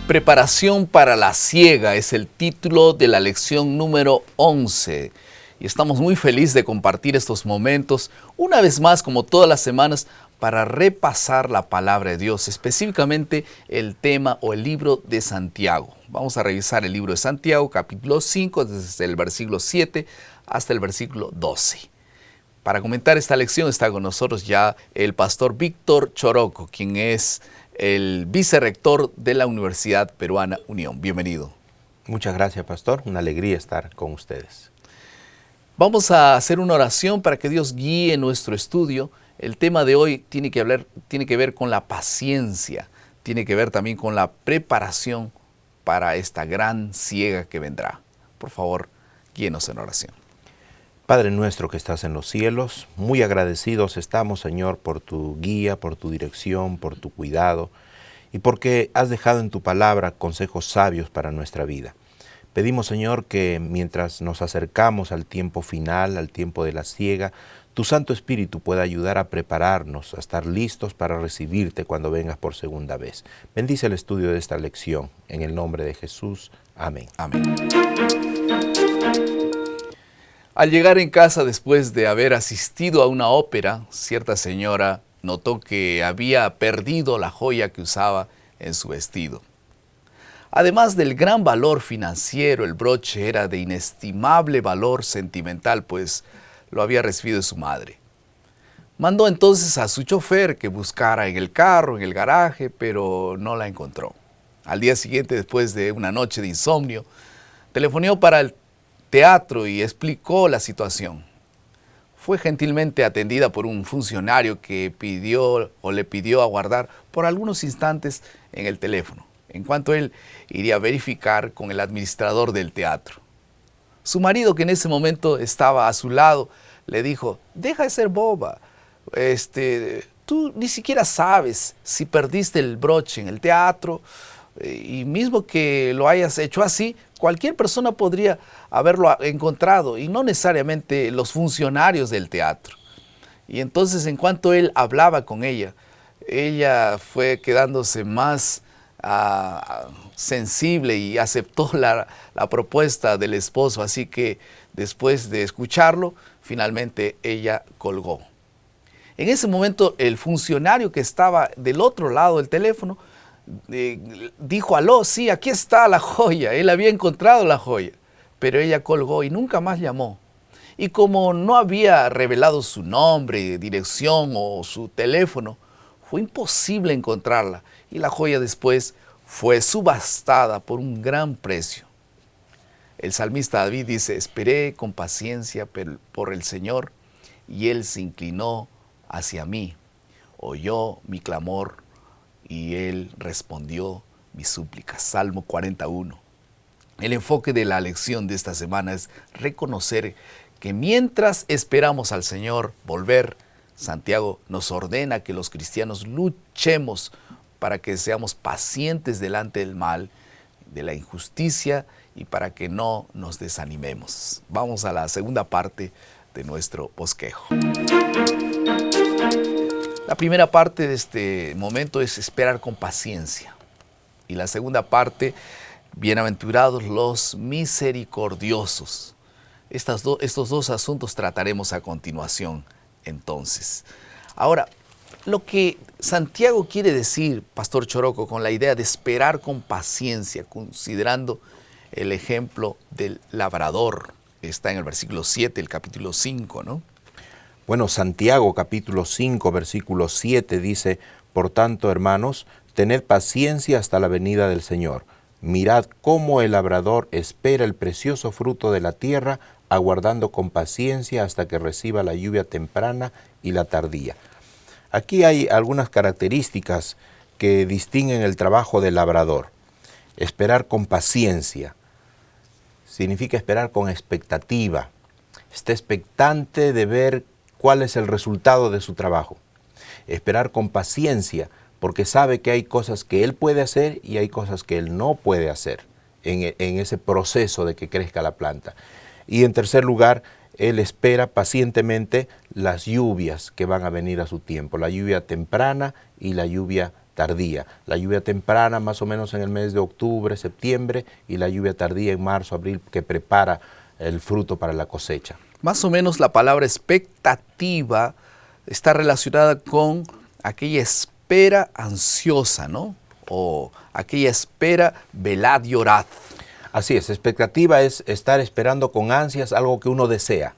Preparación para la siega es el título de la lección número 11. Y estamos muy felices de compartir estos momentos, una vez más, como todas las semanas, para repasar la palabra de Dios, específicamente el tema o el libro de Santiago. Vamos a revisar el libro de Santiago, capítulo 5, desde el versículo 7 hasta el versículo 12. Para comentar esta lección está con nosotros ya el pastor Víctor Choroco, quien es el vicerrector de la Universidad Peruana Unión. Bienvenido. Muchas gracias, pastor. Una alegría estar con ustedes. Vamos a hacer una oración para que Dios guíe nuestro estudio. El tema de hoy tiene que ver con la paciencia, tiene que ver también con la preparación para esta gran siega que vendrá. Por favor, guíenos en oración. Padre nuestro que estás en los cielos, muy agradecidos estamos, Señor, por tu guía, por tu dirección, por tu cuidado y porque has dejado en tu palabra consejos sabios para nuestra vida. Pedimos, Señor, que mientras nos acercamos al tiempo final, al tiempo de la siega, tu Santo Espíritu pueda ayudar a prepararnos, a estar listos para recibirte cuando vengas por segunda vez. Bendice el estudio de esta lección. En el nombre de Jesús. Amén. Amén. Al llegar en casa después de haber asistido a una ópera, cierta señora notó que había perdido la joya que usaba en su vestido. Además del gran valor financiero, el broche era de inestimable valor sentimental, pues lo había recibido de su madre. Mandó entonces a su chofer que buscara en el carro, en el garaje, pero no la encontró. Al día siguiente, después de una noche de insomnio, telefoneó para el teatro y explicó la situación. Fue gentilmente atendida por un funcionario que le pidió aguardar por algunos instantes en el teléfono, en cuanto él iría a verificar con el administrador del teatro. Su marido, que en ese momento estaba a su lado, le dijo: deja de ser boba, tú ni siquiera sabes si perdiste el broche en el teatro, y mismo que lo hayas hecho así, cualquier persona podría haberlo encontrado y no necesariamente los funcionarios del teatro. Y entonces, en cuanto él hablaba con ella fue quedándose más sensible y aceptó la propuesta del esposo. Así que después de escucharlo, finalmente ella colgó. En ese momento, el funcionario que estaba del otro lado del teléfono dijo: aló, sí, aquí está la joya. Él había encontrado la joya, pero ella colgó y nunca más llamó. Y como no había revelado su nombre, dirección o su teléfono, fue imposible encontrarla, y la joya después fue subastada por un gran precio. El salmista David dice: esperé con paciencia por el Señor, y Él se inclinó hacia mí, oyó mi clamor, y Él respondió mis súplicas. Salmo 41. El enfoque de la lección de esta semana es reconocer que mientras esperamos al Señor volver, Santiago nos ordena que los cristianos luchemos para que seamos pacientes delante del mal, de la injusticia, y para que no nos desanimemos. Vamos a la segunda parte de nuestro bosquejo. La primera parte de este momento es esperar con paciencia. Y la segunda parte, bienaventurados los misericordiosos. Estos dos asuntos trataremos a continuación, entonces. Ahora, lo que Santiago quiere decir, pastor Choroco, con la idea de esperar con paciencia, considerando el ejemplo del labrador, está en el versículo 7, el capítulo 5, ¿no? Bueno, Santiago capítulo 5, versículo 7 dice: por tanto, hermanos, tened paciencia hasta la venida del Señor. Mirad cómo el labrador espera el precioso fruto de la tierra, aguardando con paciencia hasta que reciba la lluvia temprana y la tardía. Aquí hay algunas características que distinguen el trabajo del labrador. Esperar con paciencia significa esperar con expectativa. Está expectante de ver cuál es el resultado de su trabajo. Esperar con paciencia, porque sabe que hay cosas que él puede hacer y hay cosas que él no puede hacer en ese proceso de que crezca la planta. Y en tercer lugar, él espera pacientemente las lluvias que van a venir a su tiempo, la lluvia temprana y la lluvia tardía. La lluvia temprana más o menos en el mes de octubre, septiembre, y la lluvia tardía en marzo, abril, que prepara el fruto para la cosecha. Más o menos la palabra expectativa está relacionada con aquella espera ansiosa, ¿no? O aquella espera, velad y orad. Así es, expectativa es estar esperando con ansias algo que uno desea,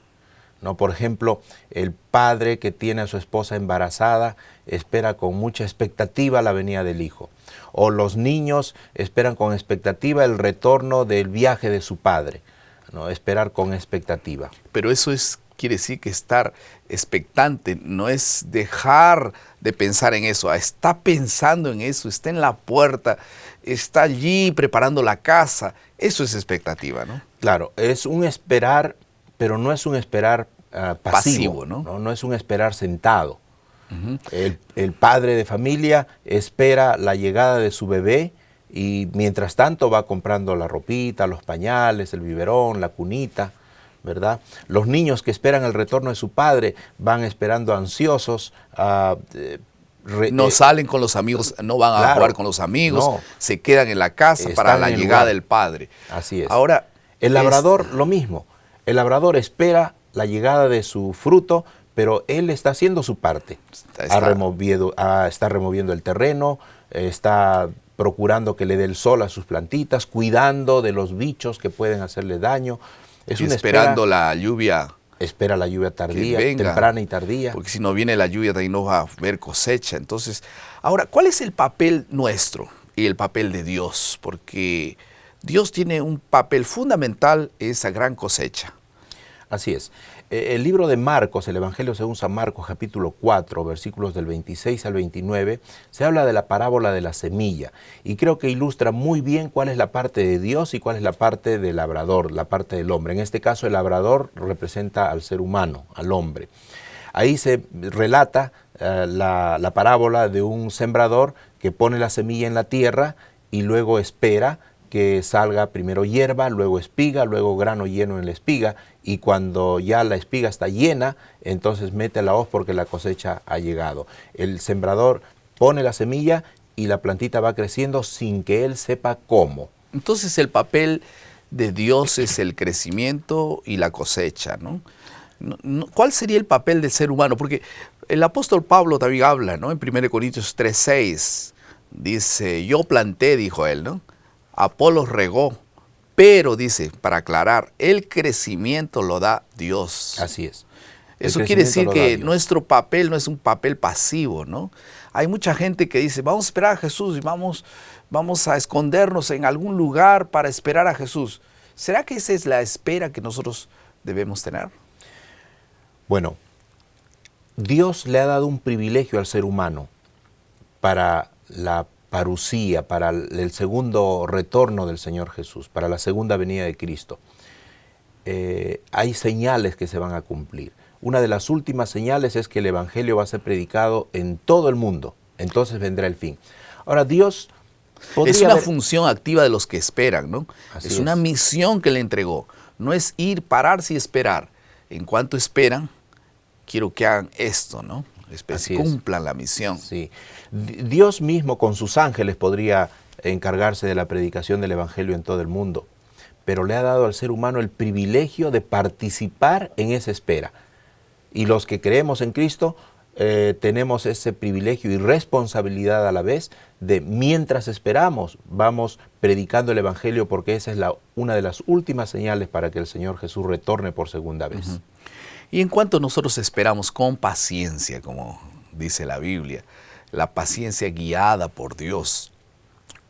¿no? Por ejemplo, el padre que tiene a su esposa embarazada espera con mucha expectativa la venida del hijo. O los niños esperan con expectativa el retorno del viaje de su padre, ¿no? Esperar con expectativa. Pero eso quiere decir que estar expectante no es dejar de pensar en eso. Está pensando en eso, está en la puerta, está allí preparando la casa. Eso es expectativa, ¿no? Claro, es un esperar, pero no es un esperar pasivo, ¿no? No es un esperar sentado. El padre de familia espera la llegada de su bebé y mientras tanto va comprando la ropita, los pañales, el biberón, la cunita, ¿verdad? Los niños que esperan el retorno de su padre van esperando ansiosos. No salen con los amigos, no van a jugar con los amigos, no, se quedan en la casa para la llegada del padre. Así es. Ahora, el labrador lo mismo. El labrador espera la llegada de su fruto, pero él está haciendo su parte. Está removiendo el terreno, está procurando que le dé el sol a sus plantitas, cuidando de los bichos que pueden hacerle daño. Esperando la lluvia. Espera la lluvia tardía, temprana y tardía. Porque si no viene la lluvia, también no va a haber cosecha. Entonces, ahora, ¿cuál es el papel nuestro y el papel de Dios? Porque Dios tiene un papel fundamental en esa gran cosecha. Así es. El libro de Marcos, el Evangelio según San Marcos, capítulo 4, versículos del 26 al 29, se habla de la parábola de la semilla. Y creo que ilustra muy bien cuál es la parte de Dios y cuál es la parte del labrador, la parte del hombre. En este caso, el labrador representa al ser humano, al hombre. Ahí se relata la parábola de un sembrador que pone la semilla en la tierra y luego espera que salga primero hierba, luego espiga, luego grano lleno en la espiga, y cuando ya la espiga está llena, entonces mete la hoz porque la cosecha ha llegado. El sembrador pone la semilla y la plantita va creciendo sin que él sepa cómo. Entonces el papel de Dios es el crecimiento y la cosecha, ¿no? ¿Cuál sería el papel del ser humano? Porque el apóstol Pablo también habla, ¿no? En 1 Corintios 3:6, dice, yo planté, dijo él, ¿no? Apolos regó, pero dice, para aclarar, el crecimiento lo da Dios. Así es. Eso quiere decir que nuestro papel no es un papel pasivo, ¿no? Hay mucha gente que dice, vamos a esperar a Jesús y vamos a escondernos en algún lugar para esperar a Jesús. ¿Será que esa es la espera que nosotros debemos tener? Bueno, Dios le ha dado un privilegio al ser humano para la parucía, para el segundo retorno del Señor Jesús, para la segunda venida de Cristo. Hay señales que se van a cumplir. Una de las últimas señales es que el Evangelio va a ser predicado en todo el mundo. Entonces vendrá el fin. Ahora, Dios podría es una función activa de los que esperan, ¿no? Es una misión que le entregó. No es ir, pararse y esperar. En cuanto esperan, quiero que hagan esto, ¿no? Cumplan la misión. Sí. Dios mismo con sus ángeles podría encargarse de la predicación del Evangelio en todo el mundo, pero le ha dado al ser humano el privilegio de participar en esa espera. Y los que creemos en Cristo tenemos ese privilegio y responsabilidad a la vez de, mientras esperamos, vamos predicando el Evangelio, porque esa es una de las últimas señales para que el Señor Jesús retorne por segunda vez. Y en cuanto nosotros esperamos con paciencia, como dice la Biblia, la paciencia guiada por Dios,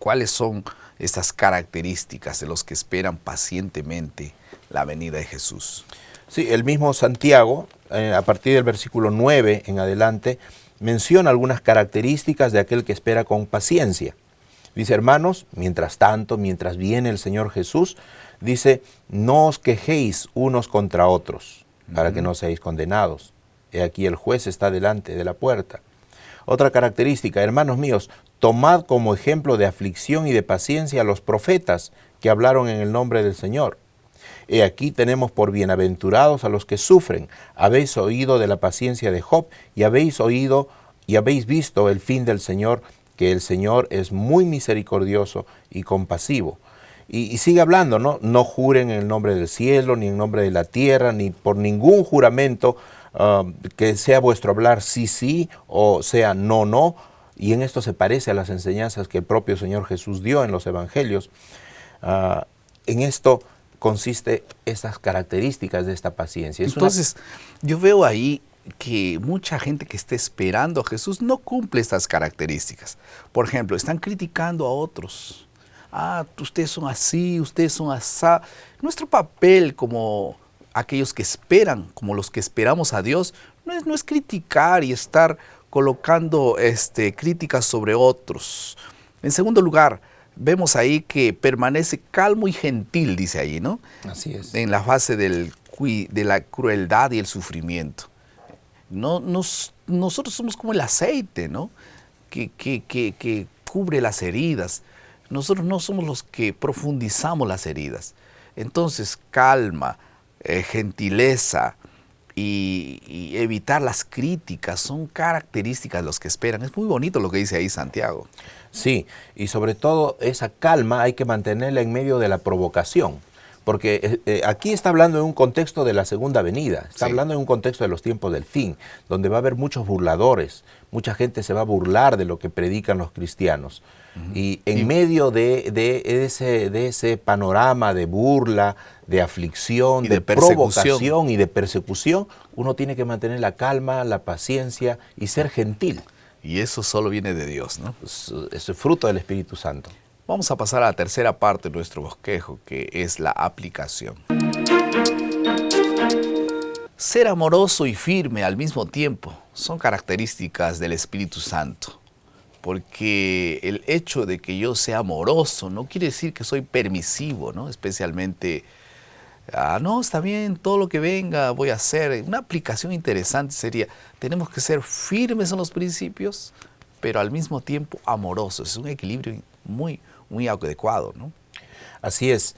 ¿cuáles son estas características de los que esperan pacientemente la venida de Jesús? Sí, el mismo Santiago, a partir del versículo 9 en adelante, menciona algunas características de aquel que espera con paciencia. Dice, hermanos, mientras tanto, mientras viene el Señor Jesús, dice, no os quejéis unos contra otros, para que no seáis condenados. He aquí el juez está delante de la puerta. Otra característica, hermanos míos, tomad como ejemplo de aflicción y de paciencia a los profetas que hablaron en el nombre del Señor. He aquí tenemos por bienaventurados a los que sufren. Habéis oído de la paciencia de Job y habéis visto el fin del Señor, que el Señor es muy misericordioso y compasivo. Y sigue hablando, ¿no? No juren en el nombre del cielo, ni en nombre de la tierra, ni por ningún juramento que sea vuestro hablar sí, sí, o sea no, no. Y en esto se parece a las enseñanzas que el propio Señor Jesús dio en los evangelios. En esto consiste estas características de esta paciencia. Entonces, yo veo ahí que mucha gente que está esperando a Jesús no cumple estas características. Por ejemplo, están criticando a otros. Ustedes son así, ustedes son asá. Nuestro papel como aquellos que esperan, como los que esperamos a Dios, no es criticar y estar colocando críticas sobre otros. En segundo lugar, vemos ahí que permanece calmo y gentil, dice ahí, ¿no? Así es. En la fase de la crueldad y el sufrimiento. Nosotros somos como el aceite, ¿no? Que cubre las heridas. Nosotros no somos los que profundizamos las heridas. Entonces, calma, gentileza y evitar las críticas son características de los que esperan. Es muy bonito lo que dice ahí Santiago. Sí, y sobre todo esa calma hay que mantenerla en medio de la provocación. Porque aquí está hablando en un contexto de la segunda venida, está hablando en un contexto de los tiempos del fin, donde va a haber muchos burladores, mucha gente se va a burlar de lo que predican los cristianos. Y en medio de ese panorama de burla, de aflicción, de provocación y de persecución, uno tiene que mantener la calma, la paciencia y ser gentil. Y eso solo viene de Dios, ¿no? Es fruto del Espíritu Santo. Vamos a pasar a la tercera parte de nuestro bosquejo, que es la aplicación. Ser amoroso y firme al mismo tiempo son características del Espíritu Santo, porque el hecho de que yo sea amoroso no quiere decir que soy permisivo, ¿no? Especialmente, no, está bien, todo lo que venga voy a hacer. Una aplicación interesante sería, tenemos que ser firmes en los principios, pero al mismo tiempo amorosos. Es un equilibrio muy adecuado, ¿no? Así es,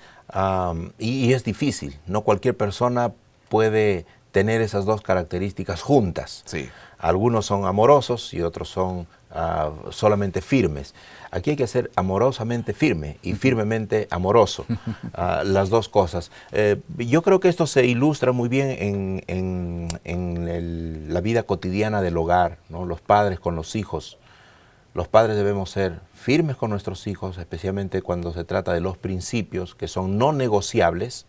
y es difícil, no cualquier persona puede tener esas dos características juntas. Sí. Algunos son amorosos y otros son solamente firmes. Aquí hay que ser amorosamente firme y firmemente amoroso, las dos cosas. Yo creo que esto se ilustra muy bien en la vida cotidiana del hogar, ¿no? Los padres con los hijos. Los padres debemos ser firmes con nuestros hijos, especialmente cuando se trata de los principios que son no negociables,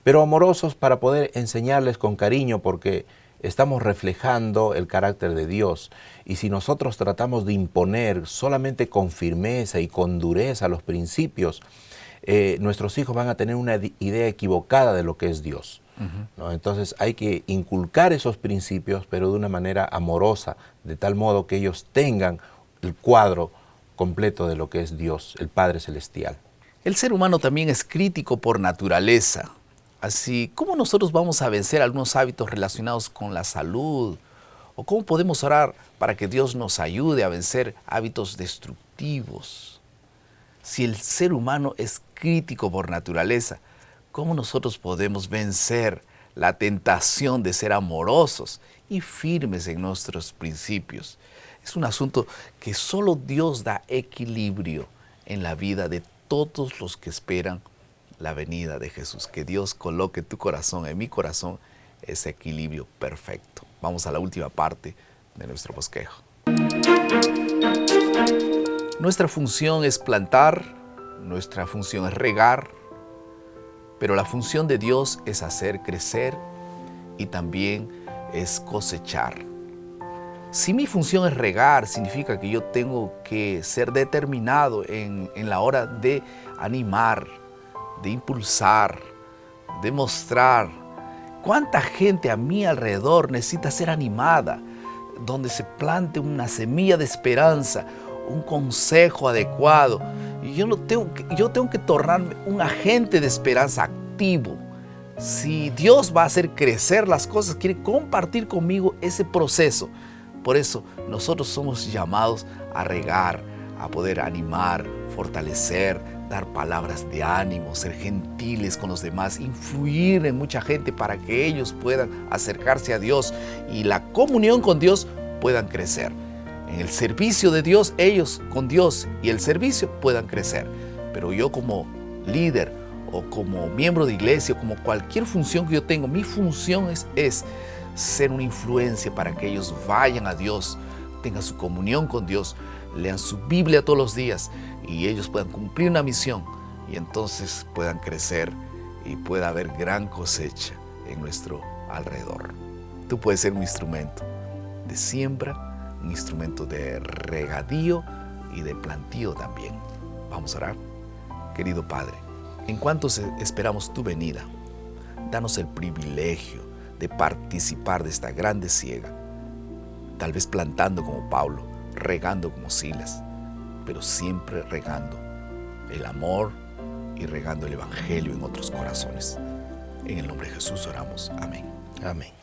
pero amorosos para poder enseñarles con cariño, porque estamos reflejando el carácter de Dios. Y si nosotros tratamos de imponer solamente con firmeza y con dureza los principios, nuestros hijos van a tener una idea equivocada de lo que es Dios. ¿No? Entonces hay que inculcar esos principios, pero de una manera amorosa, de tal modo que ellos tengan el cuadro completo de lo que es Dios, el Padre Celestial. El ser humano también es crítico por naturaleza. Así, ¿cómo nosotros vamos a vencer algunos hábitos relacionados con la salud? ¿O cómo podemos orar para que Dios nos ayude a vencer hábitos destructivos? Si el ser humano es crítico por naturaleza, ¿cómo nosotros podemos vencer la tentación de ser amorosos y firmes en nuestros principios? Es un asunto que solo Dios da equilibrio en la vida de todos los que esperan la venida de Jesús. Que Dios coloque en tu corazón, en mi corazón, ese equilibrio perfecto. Vamos a la última parte de nuestro bosquejo. Nuestra función es plantar, nuestra función es regar, pero la función de Dios es hacer crecer y también es cosechar. Si mi función es regar, significa que yo tengo que ser determinado en la hora de animar, de impulsar, de mostrar. ¿Cuánta gente a mi alrededor necesita ser animada? Donde se plante una semilla de esperanza, un consejo adecuado. Y yo tengo que tornarme un agente de esperanza activo. Si Dios va a hacer crecer las cosas, quiere compartir conmigo ese proceso. Por eso nosotros somos llamados a regar, a poder animar, fortalecer, dar palabras de ánimo, ser gentiles con los demás, influir en mucha gente para que ellos puedan acercarse a Dios y la comunión con Dios puedan crecer. en el servicio de Dios, ellos con Dios y el servicio puedan crecer. Pero yo como líder o como miembro de iglesia, como cualquier función que yo tengo, mi función es ser una influencia para que ellos vayan a Dios, tengan su comunión con Dios, lean su Biblia todos los días y ellos puedan cumplir una misión y entonces puedan crecer y pueda haber gran cosecha en nuestro alrededor. Tú puedes ser un instrumento de siembra, un instrumento de regadío y de plantío también. Vamos a orar. Querido Padre, en cuanto esperamos tu venida, danos el privilegio de participar de esta grande siega, tal vez plantando como Pablo, regando como Silas, pero siempre regando el amor y regando el Evangelio en otros corazones. En el nombre de Jesús oramos. Amén. Amén.